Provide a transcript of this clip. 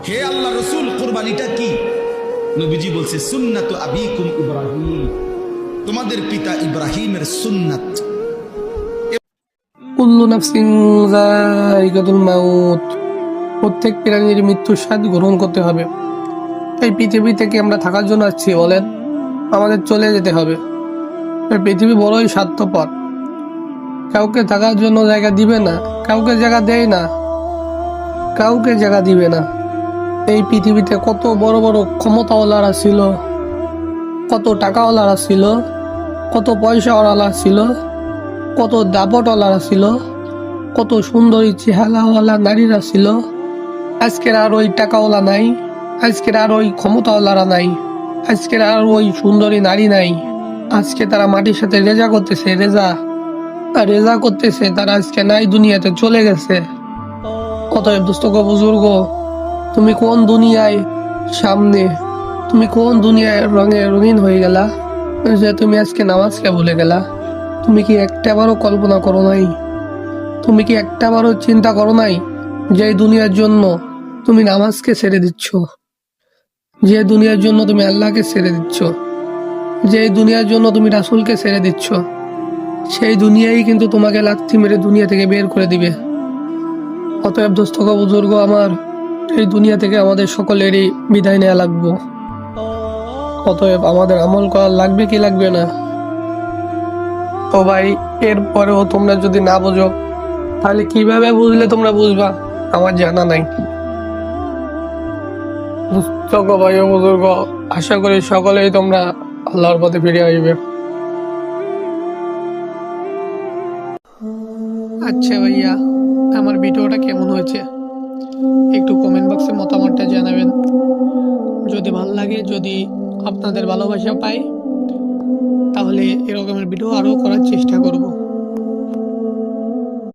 হে আল্লাহ রসুল, কুরবানিটা কি? নবীজি বলছে সুন্নাতু আবিকুম ইব্রাহিম, তোমাদের পিতা ইব্রাহিমের সুন্নাত। কুল্লু নাফসিন যায়িকাতুল মাউত, প্রত্যেক প্রাণীর মৃত্যুর স্বাদ গ্রহণ করতে হবে। এই পৃথিবী থেকে আমরা থাকার জন্য আসছি বলেন, আমাদের চলে যেতে হবে। এই পৃথিবী বড়ই স্বার্থপর, কাউকে থাকার জন্য জায়গা দিবে না, কাউকে জায়গা দেয় না, কাউকে জায়গা দিবে না। এই পৃথিবীতে কত বড় বড় ক্ষমতাওয়ালারা ছিল, কত টাকাওয়ালারা ছিল, কত পয়সাওয়ালা ছিল, কত দাপটওয়ালারা ছিল, কত সুন্দরী চেহারাওয়ালা নারীরা ছিল। আজকের আর ওই টাকাওয়ালা নাই, আজকের আর ওই ক্ষমতাওয়ালারা নাই, আজকের আর ওই সুন্দরী নারী নাই। আজকে তারা মাটির সাথে রেজা করতেছে, রেজা করতেছে, তারা আজকে নাই, দুনিয়াতে চলে গেছে। অতএব দোস্ত গো, বুজুর্গ, তুমি কোন দুনিয়ায় সামনে, তুমি কোন দুনিয়ায় রঙে রঙিন হয়ে গেলা যে তুমি আজকে নামাজকে ভুলে গেলা? তুমি কি একটাবারও কল্পনা করো নাই, তুমি কি একটাবারও চিন্তা করো নাই যে দুনিয়ার জন্য তুমি নামাজকে ছেড়ে দিচ্ছ, যে দুনিয়ার জন্য তুমি আল্লাহকে ছেড়ে দিচ্ছ, যে দুনিয়ার জন্য তুমি রাসূলকে ছেড়ে দিচ্ছ, সেই দুনিয়াই কিন্তু তোমাকে লাথি মেরে দুনিয়া থেকে বের করে দিবে। অতএব দোস্ত গো, বুজুর্গ আমার, এই দুনিয়া থেকে আমাদের সকলেরই বিদায় নেওয়া লাগবে। অতএব আমাদের আমল করা লাগবে কি লাগবে না? তো ভাই, এরপরেও তোমরা যদি না বোঝো, তাহলে কিভাবে বুঝলে তোমরা বুঝবা আমার জানা নাই। বুঝছো ভাই ও বুজুর্গ, আশা করি সকলেই তোমরা আল্লাহর পথে ফিরে আসবে। আচ্ছা ভাইয়া, আমার ভিডিওটা কেমন হয়েছে একটু কমেন্ট বক্সে মতামতটা জানাবেন। যদি ভালো লাগে, যদি আপনাদের ভালোবাসা পাই, তাহলে এরকমের ভিডিও আরও করার চেষ্টা করব।